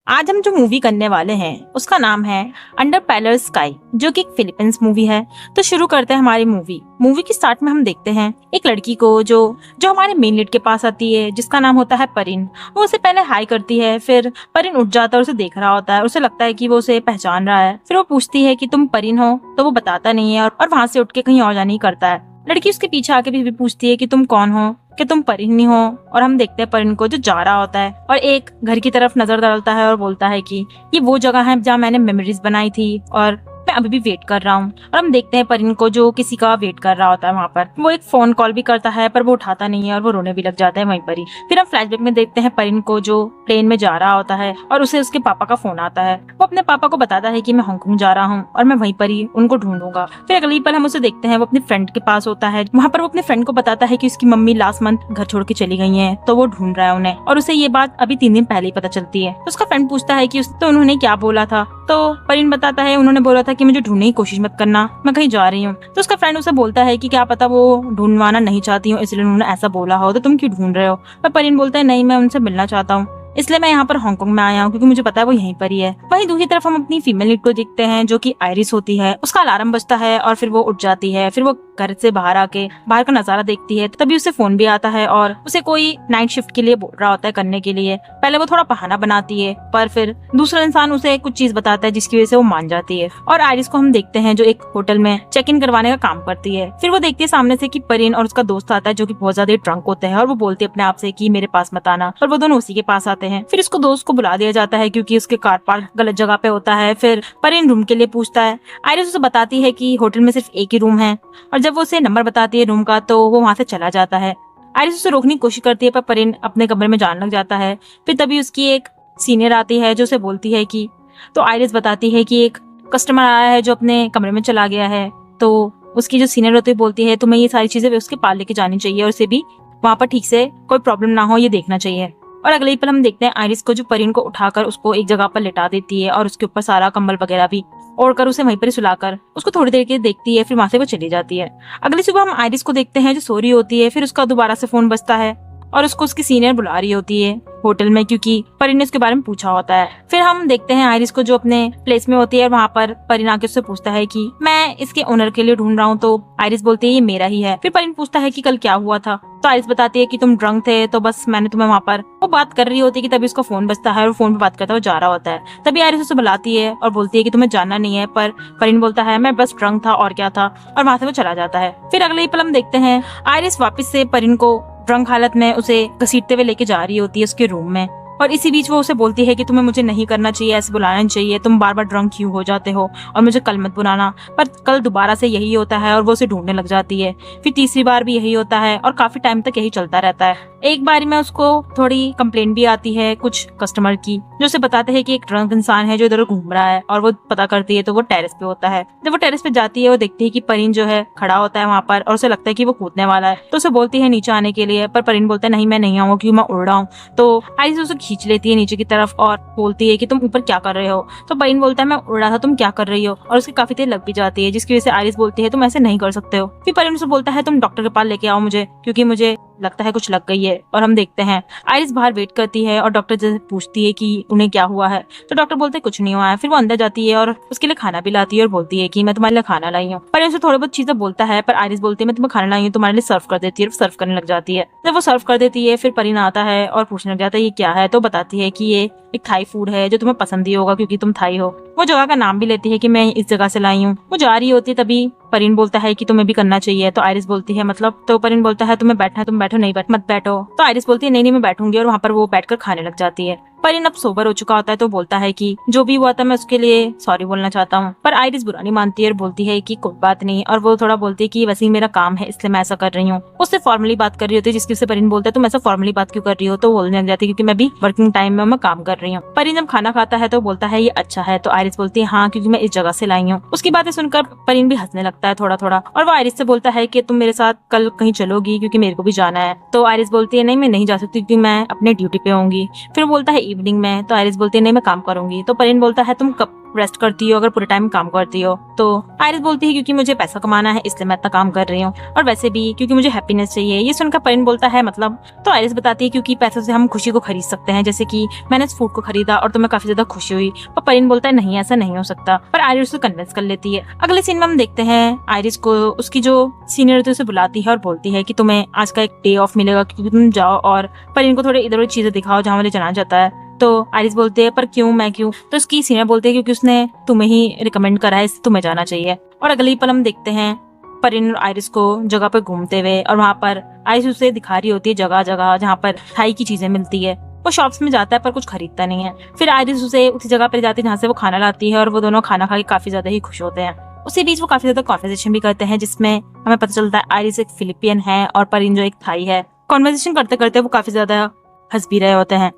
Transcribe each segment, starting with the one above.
आज हम जो मूवी करने वाले हैं उसका नाम है अंडर पैरलल स्काई, जो कि एक फिलीपींस मूवी है। तो शुरू करते हैं हमारी मूवी की स्टार्ट में हम देखते हैं एक लड़की को जो हमारे मेन लीड के पास आती है, जिसका नाम होता है परिन। वो उसे पहले हाई करती है, फिर परिन उठ जाता है और उसे देख रहा होता है। उसे लगता है कि वो उसे पहचान रहा है। फिर वो पूछती है कि तुम परिन हो, तो वो बताता नहीं है और वहां से उठ के कहीं और जाने ही करता है। लड़की उसके पीछे आके भी पूछती है कि तुम कौन हो, कि तुम परिन नहीं हो। और हम देखते हैं परिन को जो जा रहा होता है और एक घर की तरफ नजर डालता है और बोलता है कि ये वो जगह है जहाँ मैंने मेमोरीज बनाई थी और मैं अभी भी वेट कर रहा हूँ। और हम देखते हैं परिन को जो किसी का वेट कर रहा होता है। वहाँ पर वो एक फोन कॉल भी करता है पर वो उठाता नहीं है और वो रोने भी लग जाता है वहीं पर ही। फिर हम फ्लैशबैक में देखते हैं परिन को जो प्लेन में जा रहा होता है और उसे उसके पापा का फोन आता है। वो अपने पापा को बताता है कि मैं हांगकांग जा रहा हूँ और मैं वहीं पर ही उनको ढूंढूंगा। फिर अगली पल हम उसे देखते हैं वो अपनी फ्रेंड के पास होता है। वहाँ पर वो अपने फ्रेंड को बताता है कि उसकी मम्मी लास्ट मंथ घर छोड़ के चली गई है, तो वो ढूंढ रहा है उन्हें। और उसे ये बात अभी 3 दिन पहले ही पता चलती है। तो उसका फ्रेंड पूछता है कि तो उन्होंने क्या बोला था। तो परिन बताता है उन्होंने बोला था कि मुझे ढूंढने की कोशिश मत करना, मैं कहीं जा रही हूँ। तो उसका फ्रेंड उसे बोलता है कि क्या पता वो ढूंढवाना नहीं चाहती हूँ, इसलिए उन्होंने ऐसा बोला हो, तो तुम क्यों ढूंढ रहे हो। पर परिन बोलता है नहीं, मैं उनसे मिलना चाहता हूँ, इसलिए मैं यहाँ पर हांगकांग में आया हूँ क्योंकि मुझे पता है वो यहीं पर ही है। वहीं दूसरी तरफ हम अपनी फीमेल लीड को देखते हैं जो कि आयरिस होती है। उसका अलार्म बजता है और फिर वो उठ जाती है। फिर वो घर से बाहर आके बाहर का नजारा देखती है। तभी उसे फोन भी आता है और उसे कोई नाइट शिफ्ट के लिए बोल रहा होता है करने के लिए। पहले वो थोड़ा बहाना बनाती है पर फिर दूसरा इंसान उसे कुछ चीज बताता है जिसकी वजह से वो मान जाती है। और आयरिस को हम देखते हैं जो एक होटल में चेक इन करवाने का काम करती है। फिर वो देखती है सामने से कि परिन और उसका दोस्त आता है जो कि बहुत ज्यादा ड्रंक होते हैं और वो बोलती है अपने आप से कि मेरे पास मत आना। और वो दोनों उसी के पास आते हैं। फिर उसको दोस्त को बुला दिया जाता है क्योंकि उसके कार पार्क गलत जगह पे होता है। फिर परिन रूम के लिए पूछता है। आयरिस उसे बताती है कि होटल में सिर्फ एक ही रूम है और जब वो उसे नंबर बताती है रूम का तो वो वहां से चला जाता है। आयरिस उसे रोकने की कोशिश करती है पर परिन अपने कमरे में जाने लग जाता है। फिर तभी उसकी एक सीनियर आती है जो उसे बोलती है कि तो आयरिस बताती है कि एक कस्टमर आया है जो अपने कमरे में चला गया है। तो उसकी जो सीनियर होती है बोलती है तुम्हें ये सारी चीजें उसके पास लेके जानी चाहिए और उसे भी वहाँ पर ठीक से कोई प्रॉब्लम ना हो ये देखना चाहिए। और अगले ही पल हम देखते हैं आयरिस को जो परिन को उठाकर उसको एक जगह पर लेटा देती है और उसके ऊपर सारा कंबल वगैरह भी ओढ़कर उसे वहीं पर सुलाकर उसको थोड़ी देर के देखती है। फिर वहां से वो चली जाती है। अगली सुबह हम आयरिस को देखते हैं जो सो रही होती है। फिर उसका दोबारा से फोन बजता है और उसको उसकी सीनियर बुला रही होती है होटल में क्योंकि परिन ने उसके बारे में पूछा होता है। फिर हम देखते हैं आयरिस को जो अपने प्लेस में होती है। वहाँ पर परिन आके उससे पूछता है कि मैं इसके ओनर के लिए ढूंढ रहा हूँ। तो आयरिस बोलती है ये मेरा ही है। फिर परिन पूछता है कि कल क्या हुआ था। तो आयरिस बताती है कि तुम ड्रंक थे तो बस मैंने तुम्हें वहाँ पर वो बात कर रही होती है कि तभी उसका फोन बजता है और फोन पे बात करता है वो जा रहा होता है। तभी आयरिस उसे बुलाती है और बोलती है कि तुम्हें जानना नहीं है। पर परिन बोलता है मैं बस ड्रंक था और क्या था, और वहाँ से वो चला जाता है। फिर अगले ही पल हम देखते हैं आयरिस वापस से परिन को ड्रंक हालत में उसे घसीटते हुए लेके जा रही होती है उसके रूम में। और इसी बीच वो उसे बोलती है कि तुम्हें मुझे नहीं करना चाहिए, ऐसे बुलाना चाहिए, तुम बार बार ड्रंक क्यों हो जाते हो और मुझे कल मत बुलाना। पर कल दोबारा से यही होता है और वो उसे ढूंढने लग जाती है। फिर तीसरी बार भी यही होता है और काफी टाइम तक यही चलता रहता है। एक बारी में उसको थोड़ी कंप्लेंट भी आती है कुछ कस्टमर की जो उसे बताते हैं कि एक ड्रंक इंसान है जो इधर घूम रहा है। और वो पता करती है तो वो टेरेस पे होता है। जब वो टेरेस पे जाती है वो देखती है कि परिन जो है खड़ा होता है वहाँ पर और उसे लगता है कि वो कूदने वाला है। तो उसे बोलती है नीचे आने के लिए, पर परिन बोलता है नहीं मैं नहीं आऊंगा क्योंकि मैं उड़ रहा हूँ। तो आयरिस उसे खींच लेती है नीचे की तरफ और बोलती है कि तुम ऊपर क्या कर रहे हो। तो परिन बोलता है मैं उड़ रहा था, तुम क्या कर रही हो। और उसकी काफी देर लग भी जाती है जिसकी वजह से आयरिस बोलती है तुम ऐसे नहीं कर सकते हो। फिर परिन उसे बोलता है तुम डॉक्टर के पास लेके आओ मुझे, क्योंकि मुझे लगता है कुछ लग गई है। और हम देखते हैं आयरिस बाहर वेट करती है और डॉक्टर से पूछती है कि उन्हें क्या हुआ है। तो डॉक्टर बोलते हैं कुछ नहीं हुआ है। फिर वो अंदर जाती है और उसके लिए खाना भी लाती है और बोलती है कि मैं तुम्हारे लिए खाना लाई हूँ। पर उसे थोड़ी बहुत चीजें बोलता है पर आयरिस बोलती है मैं तुम्हें खाना लाई हूँ, तुम्हारे लिए सर्व कर देती है। सर्व करने लग जाती है। जब वो सर्व कर देती है फिर परिन आता है और पूछने लग जाता है ये क्या है। तो बताती है कि ये एक थाई फूड है जो तुम्हें पसंद ही होगा क्योंकि तुम थाई हो। वो जगह का नाम भी लेती है कि मैं इस जगह से लाई हूँ। वो जा रही होती है तभी परिन बोलता है कि तुम्हें भी करना चाहिए। तो आयरिस बोलती है मतलब। तो परिन बोलता है तुम्हें बैठना है, तुम बैठो, नहीं बैठ मत बैठो। तो आयरिस बोलती है नहीं नहीं मैं बैठूंगी और वहाँ पर वो बैठकर खाने लग जाती है। परिन अब सोबर हो चुका होता है तो बोलता है कि जो भी हुआ था मैं उसके लिए सॉरी बोलना चाहता हूँ। पर आयरिस बुरा नहीं मानती है और बोलती है कि कोई बात नहीं। और वो थोड़ा बोलती है कि वैसे ही मेरा काम है इसलिए मैं ऐसा कर रही हूँ। उससे फॉर्मली बात कर रही होती है जिसकी उससे परिन बोलता है तुम ऐसा फॉर्मली बात क्यों कर रही हो। तो बोलने लग जाती है क्योंकि मैं भी वर्किंग टाइम में मैं काम कर रही हूँ। परिन जब खाना खाता है तो बोलता है ये अच्छा है। तो आयरिस बोलती है हाँ क्योंकि मैं इस जगह से लाई हूँ। उसकी बातें सुनकर परिन भी हंसने लगता है थोड़ा थोड़ा। और वो आयरिस से बोलता है कि तुम मेरे साथ कल कहीं चलोगी क्योंकि मेरे को भी जाना है। तो आयरिस बोलती है नहीं मैं नहीं जा सकती क्योंकि मैं अपने ड्यूटी पे होंगी। फिर बोलता है इवनिंग में। तो आयरिस बोलती है नहीं मैं काम करूंगी। तो परिन बोलता है तुम कब रेस्ट करती हो, अगर पूरे टाइम काम करती हो? तो आयरिस बोलती है क्योंकि मुझे पैसा कमाना है इसलिए मैं इतना काम कर रही हूँ, और वैसे भी क्योंकि मुझे हैप्पीनेस चाहिए। ये सुनकर परिन बोलता है मतलब? तो आयरिस बताती है क्योंकि पैसों से हम खुशी को खरीद सकते हैं, जैसे कि मैंने इस फूड को खरीदा और तुम्हें काफी ज्यादा खुशी हुई। पर परिन बोलता है नहीं, ऐसा नहीं हो सकता, पर आयरिस को कन्विंस कर लेती है। अगले सीन में हम देखते हैं आयरिस को उसकी जो सीनियर होती है उसे बुलाती है और बोलती है कि तुम्हें आज का एक डे ऑफ मिलेगा क्योंकि तुम जाओ और परिन को थोड़े इधर उधर चीजें दिखाओ जहाँ मुझे जाना चाहता है। तो आयरिस बोलते है पर क्यों, मैं क्यों? तो उसकी सीनियर बोलते है क्योंकि उसने तुम्हें ही रिकमेंड करा है, इसलिए तुम्हें जाना चाहिए। और अगले ही पल हम देखते हैं परिन और आयरिस को जगह पर घूमते हुए, और वहाँ पर आयरिस उसे दिखा रही होती है जगह जगह जहाँ पर थाई की चीजें मिलती है। वो शॉप्स में जाता है पर कुछ खरीदता नहीं है। फिर आयरिस उसे उसी जगह पर जाती है जहाँ से वो खाना लाती है, और वो दोनों खाना खा के काफी ज्यादा ही खुश होते हैं। उसी बीच वो काफी ज्यादा कॉन्वर्सेशन भी करते हैं, जिसमें हमें पता चलता है आयरिस एक फिलिपियन है और परिन जो एक थाई है। कॉन्वर्सेशन करते करते वो काफी ज्यादा हंस भी रहे होते हैं।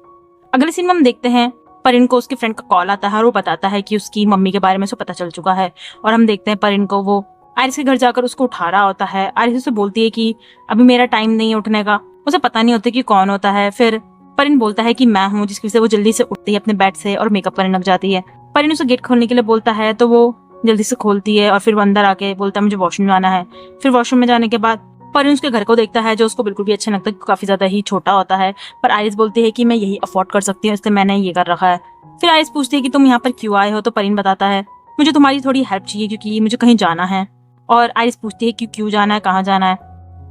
अगले सीन में हम देखते हैं परिन को उसके फ्रेंड का कॉल आता है और वो बताता है कि उसकी मम्मी के बारे में उसे पता चल चुका है। और हम देखते हैं परिन को वो आयरिस के घर जाकर उसको उठा रहा होता है। आयरिस उसे बोलती है कि अभी मेरा टाइम नहीं है उठने का। उसे पता नहीं होता कि कौन होता है। फिर परिन बोलता है कि मैं हूँ, जिसकी वजह से वो जल्दी से उठती है अपने बेड से और मेकअप करने लग जाती है। परिन उसे गेट खोलने के लिए बोलता है तो वो जल्दी से खोलती है और फिर वो अंदर आके बोलता है मुझे वॉशरूम जाना है। फिर वॉशरूम में जाने के बाद परिन उसके घर को देखता है जो उसको बिल्कुल भी अच्छा नहीं लगता, काफी ज्यादा ही छोटा होता है। पर आयरिस बोलती है कि मैं यही अफोर्ड कर सकती हूँ, इसलिए मैंने ये कर रखा है। फिर आयरिस पूछती है कि तुम यहाँ पर क्यों आए हो? तो परिन बताता है मुझे तुम्हारी थोड़ी हेल्प चाहिए क्योंकि मुझे कहीं जाना है। और आयरिस पूछती है कि क्यों जाना है, कहाँ जाना है?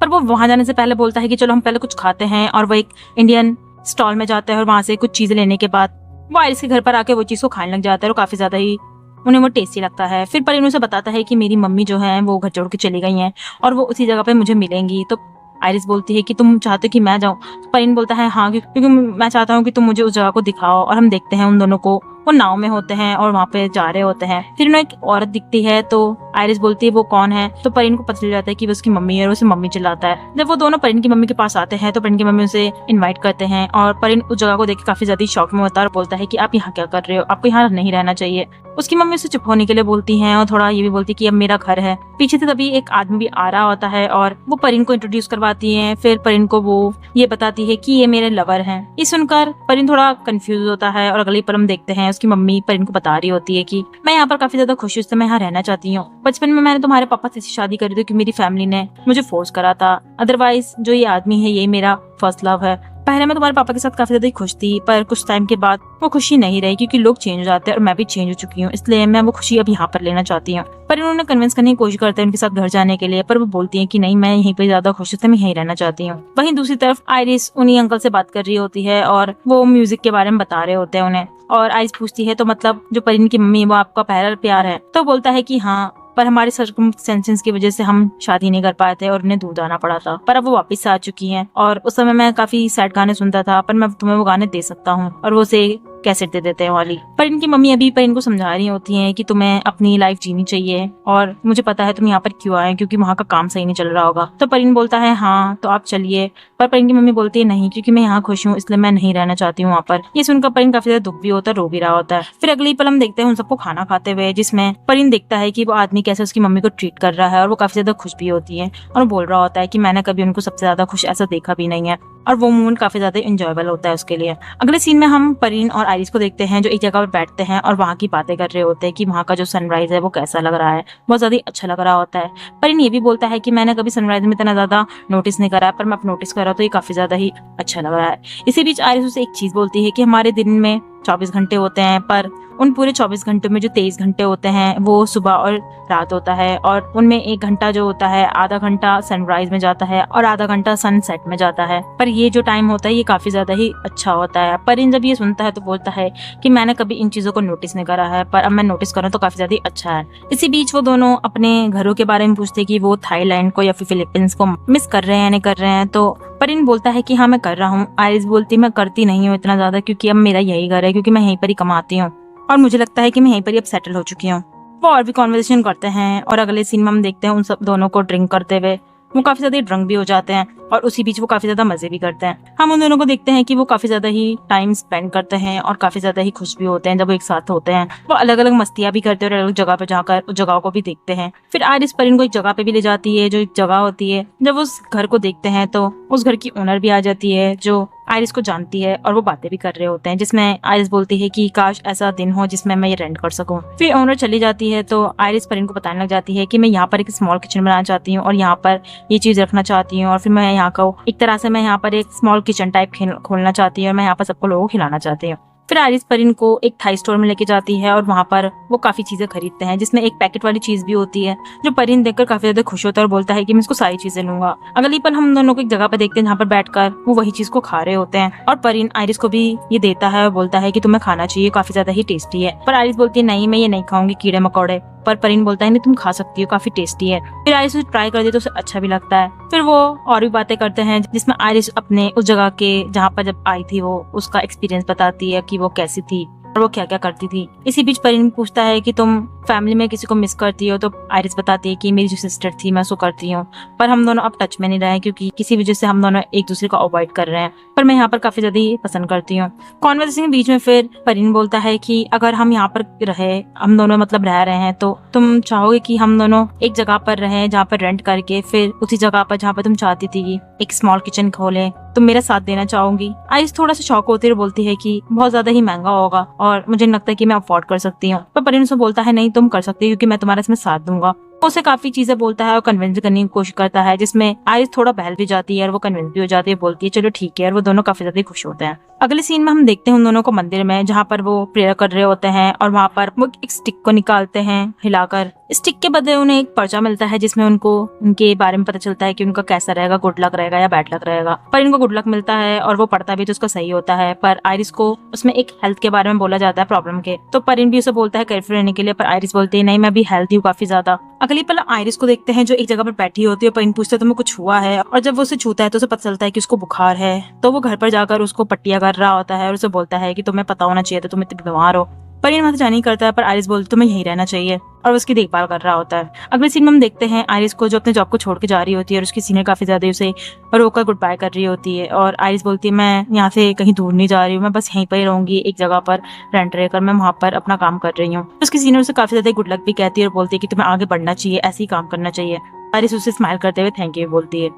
पर वो वहां जाने से पहले बोलता है कि चलो हम पहले कुछ खाते हैं, और वो एक इंडियन स्टॉल में जाता है और वहां से कुछ चीजें लेने के बाद वो आयरिस के घर पर आके वो चीज को खाने लग जाता है और काफी ज्यादा ही उन्हें वो टेस्टी लगता है। फिर परिन उसे बताता है कि मेरी मम्मी जो है वो घर छोड़ के चली गई हैं और वो उसी जगह पे मुझे मिलेंगी। तो आयरिस बोलती है कि तुम चाहते हो कि मैं जाऊं? तो परिन बोलता है हाँ, क्योंकि मैं चाहता हूँ कि तुम मुझे उस जगह को दिखाओ। और हम देखते हैं उन दोनों को वो नाव में होते हैं और वहाँ पे जा रहे होते हैं। फिर उन्हें एक औरत दिखती है तो आयरिस बोलती है वो कौन है? तो परिन को पता चल जाता है कि वो उसकी मम्मी है और उसे मम्मी चिल्लाता है। जब वो दोनों परिन की मम्मी के पास आते हैं तो परिन की मम्मी उसे इन्वाइट करते हैं और परिन उस जगह को देख के काफी ज्यादा शॉक में होता है और बोलता है कि आप यहाँ क्या कर रहे हो, आपको यहाँ नहीं रहना चाहिए। उसकी मम्मी उसे चुप होने के लिए बोलती हैं और थोड़ा ये भी बोलती है कि अब मेरा घर है। पीछे से तभी एक आदमी भी आ रहा होता है और वो परिन को इंट्रोड्यूस करवाती है। फिर परिन को वो ये बताती है कि ये मेरे लवर हैं। ये सुनकर परिन थोड़ा कंफ्यूज होता है और अगली पल हम देखते हैं उसकी मम्मी परिन को बता रही होती है कि मैं यहाँ पर काफी ज्यादा खुश हूँ, इसलिए मैं यहाँ रहना चाहती हूँ। बचपन में मैंने तुम्हारे पापा से शादी करी थी क्योंकि मेरी फैमिली ने मुझे फोर्स करा था, अदरवाइज जो ये आदमी है ये मेरा फर्स्ट लव है। पहले मैं तुम्हारे पापा के साथ काफी ज्यादा खुश थी, पर कुछ टाइम के बाद वो खुशी नहीं रही क्योंकि लोग चेंज हो जाते हैं और मैं भी चेंज हो चुकी हूँ, इसलिए मैं वो खुशी अब यहाँ पर लेना चाहती हूँ। पर इन्होंने कन्विंस करने की कोशिश करते हैं उनके साथ घर जाने के लिए, पर वो बोलती है कि नहीं, मैं यहीं पे ज्यादा खुश हूँ, मैं यहीं रहना चाहती हूँ। वहीं दूसरी तरफ आयरिस उन्हीं अंकल से बात कर रही होती है और वो म्यूजिक के बारे में बता रहे होते हैं उन्हें। और आयरिस पूछती है तो मतलब जो परिन की मम्मी है वो आपका पहला प्यार है? तो बोलता है कि हाँ, पर हमारे सर्कमस्टेंसेस की वजह से हम शादी नहीं कर पाए थे और उन्हें दूर आना पड़ा था, पर अब वो वापस आ चुकी हैं। और उस समय मैं काफी सैड गाने सुनता था, पर मैं तुम्हें वो गाने दे सकता हूँ। और वो उसे कैसेट दे देते हैं वाली। पर इनकी मम्मी अभी पर इनको समझा रही होती हैं कि तुम्हें अपनी लाइफ जीनी चाहिए और मुझे पता है तुम यहाँ पर क्यों आए, क्योंकि वहाँ का काम सही नहीं चल रहा होगा। तो परिन बोलता है हाँ तो आप चलिए, पर परिन की मम्मी बोलती है नहीं, क्योंकि मैं यहाँ खुश हूँ इसलिए मैं नहीं रहना चाहती हूँ वहाँ पर। ये सुनकर परिन काफी ज्यादा दुख भी होता है, रो भी रहा होता है। फिर अगली पल हम देखते हैं उन सबको खाना खाते हुए, जिसमें परिन देखता है कि वो आदमी कैसे उसकी मम्मी को ट्रीट कर रहा है और वो काफी ज्यादा खुश भी होती है और बोल रहा होता है कि मैंने कभी उनको सबसे ज्यादा खुश ऐसा देखा भी नहीं है। और वो मोमेंट काफी ज्यादा इंजॉयबल होता है उसके लिए। अगले सीन में हम परिन और आयरिस को देखते हैं जो एक जगह पर बैठते हैं और वहाँ की बातें कर रहे होते हैं कि वहाँ का जो सनराइज है वो कैसा लग रहा है, बहुत ज्यादा अच्छा लग रहा होता है। परिन ये भी बोलता है कि मैंने कभी सनराइज में इतना ज्यादा नोटिस नहीं करा है, पर मैं अब नोटिस कर रहा हूँ तो ये काफी ज्यादा ही अच्छा लग रहा है। इसी बीच आयरिस उसे एक चीज बोलती है कि हमारे दिन में 24 घंटे होते हैं, पर उन पूरे 24 घंटों में जो 23 घंटे होते हैं वो सुबह और रात होता है, और उनमें 1 घंटा जो होता है आधा घंटा सनराइज में जाता है और आधा घंटा सनसेट में जाता है। पर ये जो टाइम होता है ये काफी ज्यादा ही अच्छा होता है। परिन जब ये सुनता है तो बोलता है कि मैंने कभी इन चीजों को नोटिस नहीं करा है, पर अब मैं नोटिस करूँ तो काफी ज्यादा अच्छा है। इसी बीच वो दोनों अपने घरों के बारे में पूछते कि वो थाईलैंड को या फिर फिलीपींस को मिस कर रहे हैं या नहीं कर रहे हैं। तो परिन बोलता है कि हाँ मैं कर रहा हूँ। आयरिस बोलती मैं करती नहीं हूँ इतना ज्यादा, क्योंकि अब मेरा यही घर है, क्योंकि मैं यहीं पर ही कमाती हूँ और मुझे लगता है कि मैं यहीं पर ही अब सेटल हो चुकी हूँ। वो और भी कॉन्वर्सेशन करते हैं और अगले सीन में हम देखते हैं उन सब दोनों को ड्रिंक करते हुए। वो काफी ज्यादा ड्रंक भी हो जाते हैं और उसी बीच वो काफी ज्यादा मजे भी करते हैं। हम उन दोनों को देखते हैं कि वो काफी ज्यादा ही टाइम स्पेंड करते हैं और काफी ज्यादा ही खुश भी होते हैं जब वो एक साथ होते हैं। वो अलग अलग मस्तियां भी करते हैं और अलग जगह पे जाकर उस जगह को भी देखते हैं। फिर आयरिस परिन को एक जगह पे भी ले जाती है जो एक जगह होती है। जब उस घर को देखते हैं तो उस घर की ओनर भी आ जाती है जो आयरिस को जानती है और वो बातें भी कर रहे होते हैं, जिसमें आयरिस बोलती है कि काश ऐसा दिन हो जिसमें मैं ये रेंट कर सकूं। फिर ओनर चली जाती है तो आयरिस परिन को बताने लग जाती है कि मैं यहाँ पर एक स्मॉल किचन बनाना चाहती हूँ और यहाँ पर ये चीज रखना चाहती हूँ, और फिर मैं यहाँ को एक तरह से मैं यहाँ पर एक स्मॉल किचन टाइप खोलना चाहती हूँ और मैं यहाँ पर सबको लोगों को खिलाना चाहती हूँ। फिर आयरिस परिन को एक थाई स्टोर में लेके जाती है और वहाँ पर वो काफी चीजें खरीदते हैं, जिसमें एक पैकेट वाली चीज भी होती है जो परिन देखकर काफी ज्यादा खुश होता है और बोलता है कि मैं इसको सारी चीजें लूंगा। अगली पल हम दोनों को एक जगह पर देखते हैं जहाँ पर बैठकर वो वही चीज को खा रहे होते हैं और परिन आयरिस को भी ये देता है और बोलता है कि तुम्हें खाना चाहिए, काफी ज्यादा ही टेस्टी है। पर आयरिस बोलती है नहीं, मैं ये नहीं खाऊंगी कीड़े मकोड़े। पर परिन बोलता है नहीं, तुम खा सकती हो, काफी टेस्टी है। फिर आयरिस उसे ट्राई कर दे तो उसे अच्छा भी लगता है। फिर वो और भी बातें करते हैं जिसमें आयरिस अपने उस जगह के जहाँ पर जब आई थी वो उसका एक्सपीरियंस बताती है कि वो कैसी थी और वो क्या क्या करती थी। इसी बीच परिन पूछता है कि तुम फैमिली में किसी को मिस करती हो, तो आयरिस बताती है कि मेरी जो सिस्टर थी मैं उसको करती हूँ, पर हम दोनों अब टच में नहीं रहे क्योंकि किसी वजह से हम दोनों एक दूसरे को अवॉइड कर रहे हैं, पर मैं यहाँ पर काफी ज्यादा ही पसंद करती हूँ। कॉन्वर्सेशन के बीच में फिर परिन बोलता है कि अगर हम यहाँ पर रहे, हम दोनों मतलब रह रहे हैं, तो तुम चाहोगे कि हम दोनों एक जगह पर रहें जहाँ पर रेंट करके फिर उसी जगह पर जहाँ पर तुम चाहती थी एक स्मॉल किचन खोले, तुम मेरा साथ देना चाहोगी? आयरिस थोड़ा सा शौक होते हुए बोलती है कि बहुत ज्यादा ही महंगा होगा और मुझे नहीं लगता कि मैं अफोर्ड कर सकती हूँ। पर परिन उसे बोलता है नहीं, तुम कर सकती हो क्योंकि मैं तुम्हारा इसमें साथ दूंगा। उसे काफी चीजें बोलता है और कन्विंस करने की कोशिश करता है, जिसमें आयरिस थोड़ा बहल भी जाती है और वो कन्विंस भी हो जाती है, बोलती है चलो ठीक है, और वो दोनों काफी ज्यादा खुश होते हैं। अगले सीन में हम देखते हैं उन दोनों को मंदिर में जहाँ पर वो प्रेयर कर रहे होते हैं और वहाँ पर वो एक स्टिक को निकालते हैं हिलाकर। स्टिक के बदले उन्हें एक पर्चा मिलता है जिसमें उनको उनके बारे में पता चलता है कि उनका कैसा रहेगा, गुड लक रहेगा या बैड लक रहेगा। पर इनको गुड लक मिलता है और वो पढ़ता भी तो उसका सही होता है, पर आयरिस को उसमें एक हेल्थ के बारे में बोला जाता है प्रॉब्लम के, तो परिन भी उसे बोलता है केयरफुल रहने के लिए, पर आयरिस बोलती है नहीं, मैं भी हेल्थी हूँ काफी ज्यादा। अगली पल आयरिस को देखते हैं जो एक जगह पर बैठी होती है, परिन पूछता है तुम्हें कुछ हुआ है, और जब वो उसे छूता है तो उसे पता चलता है कि उसको बुखार है, तो वो घर पर जाकर उसको पट्टियां कर रहा होता है और उसे बोलता है कि तुम्हें पता होना चाहिए था, तुम इतनी बीमार हो। परिन वहां से जाने करता है, पर आयरिस बोलती तुम्हें यहीं रहना चाहिए और उसकी देखभाल कर रहा होता है। अगले सीन में हम देखते हैं आयरिस को जो अपने जॉब को छोड़ के जा रही होती है और उसकी सीनियर काफी ज्यादा उसे रोकर गुड बाय कर रही होती है, और आयरिस बोलती है मैं यहाँ से कहीं दूर नहीं जा रही हूँ, मैं बस यहीं पर ही रहूंगी एक जगह पर रेंट लेकर, मैं वहाँ पर अपना काम कर रही हूँ। उसकी सीनियर उसे काफी ज्यादा गुड लक भी कहती है और बोलती है कि तुम्हें आगे बढ़ना चाहिए, ऐसे ही काम करना चाहिए। आयरिस उसे स्माइल करते हुए थैंक यू बोलती है।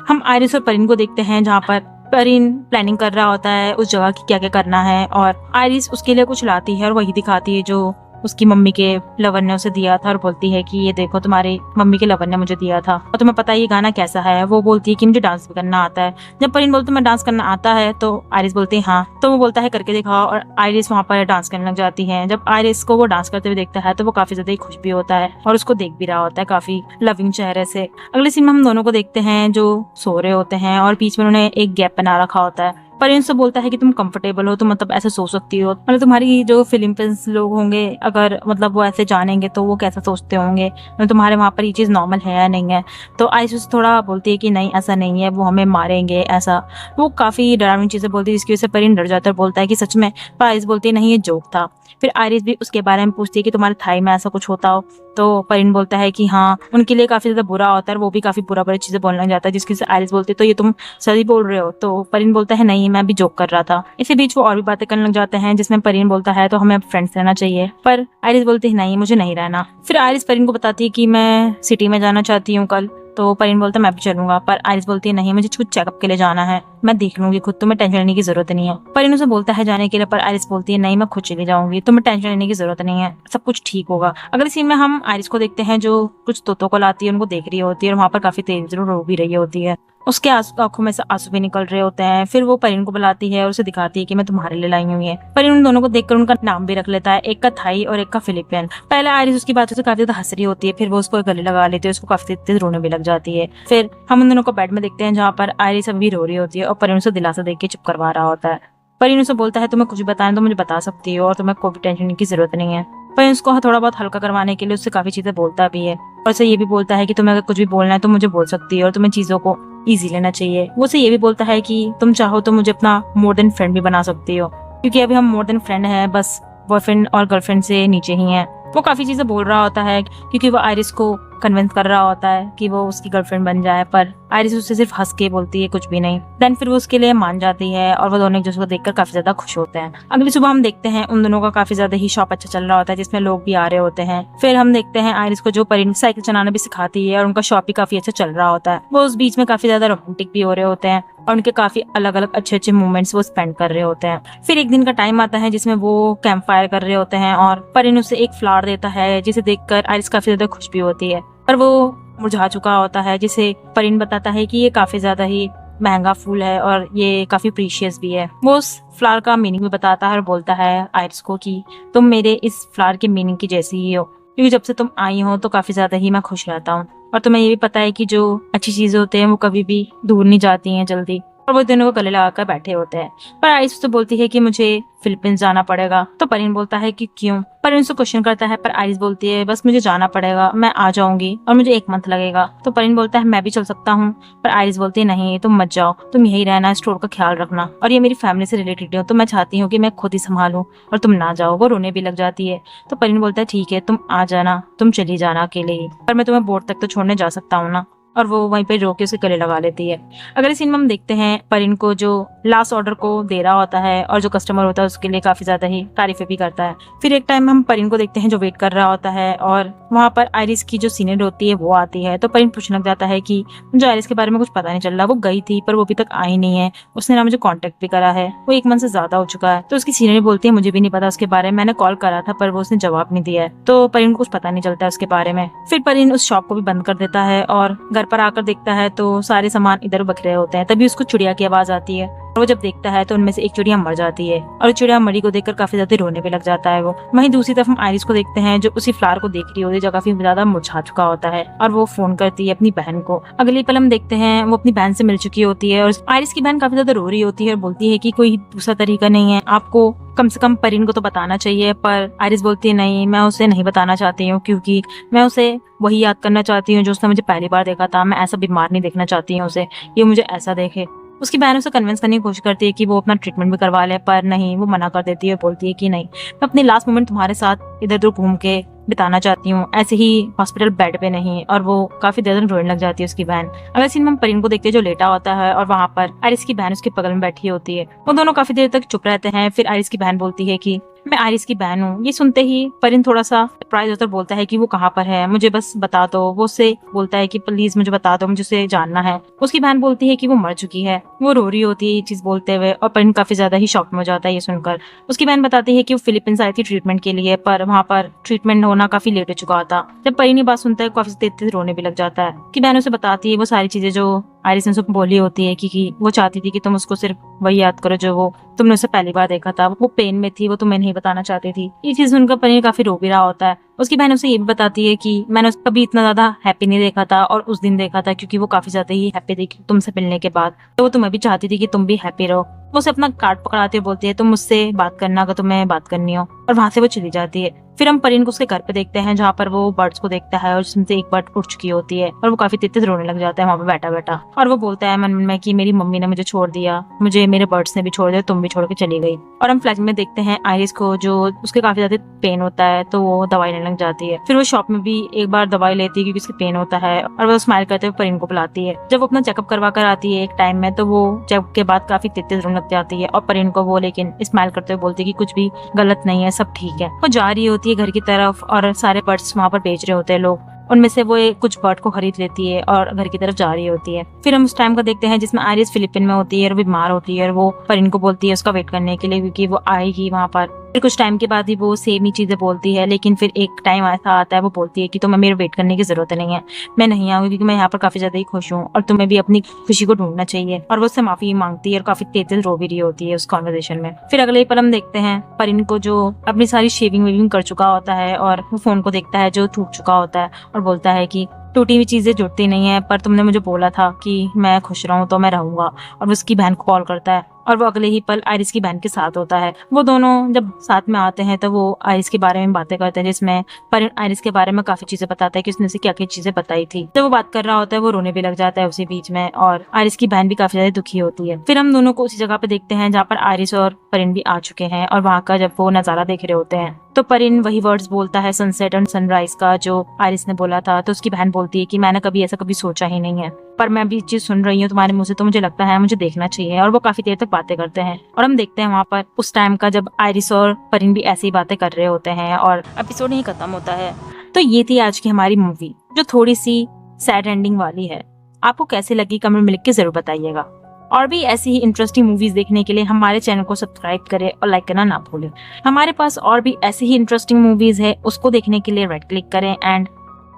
हम आयरिस और परिन को देखते हैं जहाँ पर परिन प्लानिंग कर रहा होता है उस जगह की क्या क्या करना है, और आयरिस उसके लिए कुछ लाती है और वही दिखाती है जो उसकी मम्मी के लवर ने उसे दिया था, और बोलती है कि ये देखो तुम्हारी मम्मी के लवर ने मुझे दिया था और तुम्हें पता है ये गाना कैसा है। वो बोलती है कि मुझे डांस भी करना आता है। जब परिन बोलती मैं डांस करना आता है तो आयरिस बोलती है हाँ, तो वो बोलता है करके दिखाओ, और आयरिस वहाँ पर डांस करने लग जाती है। जब आयरिस को वो डांस करते हुए देखता है तो वो काफी ज्यादा खुश भी होता है और उसको देख भी रहा होता है काफी लविंग चेहरे से। अगले सीन में हम दोनों को देखते हैं जो सो रहे होते हैं और बीच में उन्होंने एक गैप बना रखा होता है। परिन से बोलता है कि तुम कंफर्टेबल हो, तुम मतलब ऐसे सो सकती हो, मतलब तुम्हारी जो फिलिपींस लोग होंगे अगर मतलब वो ऐसे जानेंगे तो वो कैसा सोचते होंगे, मतलब तुम्हारे वहाँ पर ये चीज नॉर्मल है या नहीं है। तो आयरिस उससे थोड़ा बोलती है कि नहीं ऐसा नहीं है, वो हमें मारेंगे, ऐसा वो काफी डरावनी चीजें बोलती है जिसकी वजह से परिन डर जाता है, बोलता है कि सच में। पर आयरिस बोलती है नहीं ये जोक था। फिर आयरिस भी उसके बारे में पूछती है कि तुम्हारे थाई में ऐसा कुछ होता हो, तो परिन बोलता है कि हाँ उनके लिए काफी ज्यादा बुरा होता है, वो भी काफी बुरा चीजें बोलने लग जाता है, जिसकी आयरिस बोलती है तो ये तुम सही बोल रहे हो, तो परिन बोलता है नहीं मैं भी जोक कर रहा था। इसी बीच वो और भी बातें करने लग जाते हैं जिसमें परिन बोलता है तो हमें अब फ्रेंड्स रहना चाहिए, पर आयरिस बोलती है नहीं मुझे नहीं रहना। फिर आयरिस परिन को बताती है कि मैं सिटी में जाना चाहती हूँ कल, तो परिन बोलता है मैं भी चलूंगा, पर आयरिस बोलती है नहीं मुझे कुछ चेकअप के लिए जाना है, मैं देख लूंगी खुद, तुम्हें टेंशन लेने की जरूरत नहीं है। परिन उसे बोलता है जाने के लिए, पर आयरिस बोलती है नहीं मैं खुद चली जाऊंगी, तुम्हें टेंशन लेने की जरूरत नहीं है, सब कुछ ठीक होगा। अगले सीन में हम आयरिस को देखते हैं जो कुछ तोतों को लाती है, उनको देख रही होती है और वहाँ पर काफी तेज रो भी रही होती है, उसके आंखों में से आंसू भी निकल रहे होते हैं। फिर वो परिन को बुलाती है और उसे दिखाती है कि मैं तुम्हारे लिए लाई हूँ ये। परिन उन दोनों को देखकर उनका नाम भी रख लेता है, एक का थाई और एक का फिलिपियन। पहले आयरिस उसकी बातों से काफी ज्यादा हंस रही होती है, फिर वो उसको गले लगा लेती है, उसको काफी तेज रोने भी लग जाती है। फिर हम उन दोनों को बेड में देखते हैं जहाँ पर आयरिस अभी रो रही होती है और परिन उसे दिलासा देके चुप करवा रहा होता है। परिन उसे बोलता है तुम्हें कुछ बताना तो मुझे बता सकती हो और तुम्हें कोई भी टेंशन की जरूरत नहीं है। परिन उसको थोड़ा बहुत हल्का करवाने के लिए उससे काफी चीजें बोलता भी है और उसे ये भी बोलता है कि तुम्हें अगर कुछ भी बोलना है तो मुझे बोल सकती है और तुम्हें चीजों को इजी लेना चाहिए। वो उसे ये भी बोलता है कि तुम चाहो तो मुझे अपना मोर देन फ्रेंड भी बना सकती हो, क्योंकि अभी हम मोर देन फ्रेंड है, बस बॉयफ्रेंड और गर्लफ्रेंड से नीचे ही है। वो काफी चीजें बोल रहा होता है क्योंकि वो आयरिस को कन्विंस कर रहा होता है कि वो उसकी गर्लफ्रेंड बन जाए, पर आयरिस उससे सिर्फ हंस के बोलती है कुछ भी नहीं। देन फिर वो उसके लिए मान जाती है और वो दोनों एक दूसरे को देखकर काफी ज्यादा खुश होते हैं। अगली सुबह हम देखते हैं उन दोनों का काफी ज्यादा ही शॉप अच्छा चल रहा होता है जिसमें लोग भी आ रहे होते हैं। फिर हम देखते हैं आयरिस को जो परिन साइकिल चलाना भी सिखाती है और उनका शॉप भी काफी अच्छा चल रहा होता है। वो उस बीच में काफी ज्यादा रोमांटिक भी हो रहे होते हैं। और उनके काफी अलग अलग अच्छे अच्छे मोमेंट्स वो स्पेंड कर रहे होते हैं। फिर एक दिन का टाइम आता है जिसमें वो कैंप फायर कर रहे होते हैं और परिन उसे एक फ्लावर देता है जिसे देखकर आइरिस काफी ज्यादा खुश भी होती है, पर वो मुरझा चुका होता है, जिसे परिन बताता है कि ये काफी ज्यादा ही महंगा फूल है और ये काफी प्रीशियस भी है। वो उस फ्लावर का मीनिंग भी बताता है और बोलता है आइरिस को कि तुम मेरे इस फ्लावर के मीनिंग की जैसी ही हो, क्योंकि जब से तुम आई हो तो काफी ज्यादा ही मैं खुश रहता हूँ और तुम्हें ये भी पता है कि जो अच्छी चीजें होती हैं वो कभी भी दूर नहीं जाती हैं जल्दी। और वो दोनों को गले लगाकर बैठे होते हैं, पर आइरिस उससे बोलती है कि मुझे फिलीपींस जाना पड़ेगा। तो परिन बोलता है कि क्यों? परिन उससे क्वेश्चन करता है, पर आइरिस बोलती है बस मुझे जाना पड़ेगा, मैं आ जाऊंगी और मुझे 1 मंथ लगेगा। तो परिन बोलता है मैं भी चल सकता हूँ, पर आइरिस बोलती है नहीं तुम मत जाओ, तुम यही रहना, स्टोर का ख्याल रखना, और ये मेरी फैमिली से रिलेटेड हो तो मैं चाहती हूँ कि मैं खुद ही संभालूं और तुम ना जाओ। वो रोने भी लग जाती है। तो परिन बोलता है ठीक है तुम आ जाना, तुम चली जाना अकेले ही, पर मैं तुम्हें बोर्ड तक तो छोड़ने जा सकता हूँ ना। और वो वहीं पे रोके उसके गले लगा लेती है। अगले सीन में हम देखते हैं परिन को जो लास्ट ऑर्डर को दे रहा होता है और जो कस्टमर होता है उसके लिए काफी ज्यादा ही तारीफें भी करता है। फिर एक टाइम हम परिन को देखते हैं जो वेट कर रहा होता है और वहाँ पर आइरिस की जो सीनियर होती है वो आती है। तो परिन पूछने लग जाता है कि मुझे आइरिस के बारे में कुछ पता नहीं चल रहा, वो गई थी पर वो अभी तक आई नहीं है, उसने ना मुझे कांटेक्ट भी करा है, वो 1 मंथ से ज्यादा हो चुका है। तो उसकी सीनियर बोलती है मुझे भी नहीं पता उसके बारे में, मैंने कॉल करा था पर वो उसने जवाब नहीं दिया है। तो परिन को कुछ पता नहीं चलता है उसके बारे में। फिर परिन उस शॉप को भी बंद कर देता है और घर पर आकर देखता है तो सारे सामान इधर बिखरे होते हैं। तभी उसको चिड़िया की आवाज आती है और वो जब देखता है तो उनमें से एक चिड़िया मर जाती है और चिड़िया मरी को देखकर काफी ज्यादा रोने भी लग जाता है वो। वहीं दूसरी तरफ हम आइरिस को देखते हैं जो उसी फ्लावर को देख रही होती है जो काफी ज्यादा मुरझा चुका होता है और वो फोन करती है अपनी बहन को। अगली पल हम देखते हैं वो अपनी बहन से मिल चुकी होती है और आइरिस की बहन काफी ज्यादा रो रही होती है और बोलती है कि कोई दूसरा तरीका नहीं है, आपको कम से कम परिन को तो बताना चाहिए। पर आइरिस बोलती है नहीं, मैं उसे नहीं बताना चाहती हूँ क्योंकि मैं उसे वही याद करना चाहती हूँ जो उसने मुझे पहली बार देखा था। मैं ऐसा बीमार नहीं देखना चाहती हूँ उसे, ये मुझे ऐसा देखे। उसकी बहन उसे कन्विंस करने की कोशिश करती है कि वो अपना ट्रीटमेंट भी करवा ले, पर नहीं, वो मना कर देती है, बोलती है कि नहीं, मैं अपने लास्ट मोमेंट तुम्हारे साथ इधर उधर घूम के बिताना चाहती हूँ, ऐसे ही हॉस्पिटल बेड पे नहीं। और वो काफी देर तक रोने लग जाती है उसकी बहन। अगले सीन में हम परिन को देखते हैं जो लेटा होता है और वहाँ पर आइरिस की बहन उसके बगल में बैठी होती है। वो दोनों काफी देर तक चुप रहते हैं। फिर आइरिस की बहन बोलती है कि मैं आइरिस की बहन हूँ। ये सुनते ही परिन थोड़ा सा सरप्राइज होकर बोलता है कि वो कहाँ पर है, मुझे बस बता दो। वो उससे बोलता है कि प्लीज मुझे बता दो, मुझे उसे जानना है। उसकी बहन बोलती है कि वो मर चुकी है। वो रो रही होती है ये चीज बोलते हुए और परिन काफी ज्यादा ही शॉक में हो जाता है ये सुनकर। उसकी बहन बताती है कि वो फिलीपींस आई थी ट्रीटमेंट के लिए, पर वहाँ पर ट्रीटमेंट होना काफी लेट हो चुका था। जब परिन ये बात सुनता है काफी तेज तेज रोने भी लग जाता है। कि बहन उसे बताती है वो सारी चीजें जो आइरिस ने उसको बोली होती है कि वो चाहती थी कि तुम उसको सिर्फ वही याद करो जो वो तुमने उसे पहली बार देखा था, वो पेन में थी, वो तुम्हें नहीं बताना चाहती थी। ये चीज सुनकर परिन काफी रो भी रहा होता है। उसकी बहन उसे ये भी बताती है कि मैंने उसको कभी इतना ज्यादा हैप्पी नहीं देखा था और उस दिन देखा था क्योंकि वो काफी ज्यादा ही हैप्पी थी तुमसे मिलने के बाद, तो वो तुम्हें भी चाहती थी कि तुम भी हैप्पी रहो। वो उसे अपना कार्ड पकड़ाती है, बोलती है तुम मुझसे बात करना अगर तुम्हें बात करनी हो, और वहां से वो चली जाती है। फिर हम परिन को उसके घर पे देखते हैं जहाँ पर वो बर्ड्स को देखता है और जिसमें से एक बर्ड उड़ चुकी होती है और वो काफी तेज रोने लग जाता है वहाँ पे बैठा बैठा। और वो बोलता है मन में कि मेरी मम्मी ने मुझे छोड़ दिया, मुझे मेरे बर्ड्स ने भी छोड़ दिया, तुम भी छोड़ के चली गई। और हम फ्लैश में देखते हैं आइरिस को जो उसके काफी ज्यादा पेन होता है तो वो दवाई लेने लग जाती है। फिर वो शॉप में भी एक बार दवाई लेती है क्योंकि उसके पेन होता है और वो स्माइल करते हुए परिन को बुलाती है। जब वो अपना चेकअप करवा कर आती है एक टाइम में तो वो चेकअप के बाद काफी तेज रोने लग जाती है और परिन को वो लेकिन स्माइल करते हुए बोलती है कि कुछ भी गलत नहीं है, सब ठीक है। वो जा रही होती है घर की तरफ और सारे बर्ड्स वहाँ पर बेच रहे होते हैं लोग, उनमें से वो कुछ बर्ड को खरीद लेती है और घर की तरफ जा रही होती है। फिर हम उस टाइम का देखते हैं जिसमें आइरिस फिलीपीन में होती है और बीमार होती है और वो परिन को बोलती है उसका वेट करने के लिए क्योंकि वो आएगी वहाँ पर। फिर कुछ टाइम के बाद ही वो सेम ही चीजें बोलती है, लेकिन फिर एक टाइम ऐसा आता है वो बोलती है कि तुम्हें मेरे वेट करने की जरूरत नहीं है, मैं नहीं आऊंगी क्योंकि मैं यहाँ पर काफी ज्यादा ही खुश हूँ और तुम्हें भी अपनी खुशी को ढूंढना चाहिए। और वो उससे माफी मांगती है और काफी तेज रो भी रही होती है उस कॉन्वर्सेशन में। फिर अगले ही पल हम देखते हैं परिन को जो अपनी सारी शेविंग वेविंग कर चुका होता है और वो फोन को देखता है जो टूट चुका होता है और बोलता है कि टूटी हुई चीजें जुड़ती नहीं है, पर तुमने मुझे बोला था कि मैं खुश रहूं तो मैं रहूंगा। और वो उसकी बहन को कॉल करता है और वो अगले ही पल आइरिस की बहन के साथ होता है। वो दोनों जब साथ में आते हैं तो वो आइरिस के बारे में बातें करते हैं जिसमें परिन आइरिस के बारे में काफी चीजें बताता है कि उसने से क्या क्या चीजें बताई थी। जब वो बात कर रहा होता है वो रोने भी लग जाता है उसी बीच में और आइरिस की बहन भी काफी ज्यादा दुखी होती है। फिर हम दोनों को उसी जगह पे देखते हैं जहाँ पर आइरिस और परिन भी आ चुके हैं और वहाँ का जब वो नजारा देख रहे होते हैं तो परिन वही वर्ड्स बोलता है सनसेट एंड सनराइज का जो आइरिस ने बोला था। तो उसकी बहन बोलती है कि मैंने कभी ऐसा कभी सोचा ही नहीं है, पर मैं अभी चीज सुन रही हूँ तुम्हारे मुंह से तो मुझे लगता है मुझे देखना चाहिए। और वो काफी देर तक बातें करते हैं और हम देखते हैं वहाँ पर उस टाइम का जब आइरिस और परिन भी ऐसी बातें कर रहे होते हैं और एपिसोड यहीं खत्म होता है। तो ये थी आज की हमारी मूवी जो थोड़ी सी सैड एंडिंग वाली है। आपको कैसी लगी कमेंट में लिख के जरूर बताइएगा। और भी ऐसी ही इंटरेस्टिंग मूवीज देखने के लिए हमारे चैनल को सब्सक्राइब करें और लाइक करना ना भूलें। हमारे पास और भी ऐसी ही इंटरेस्टिंग मूवीज है, उसको देखने के लिए राइट क्लिक करें and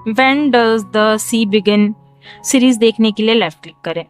when does the sea begin series देखने के लिए लेफ्ट क्लिक करें।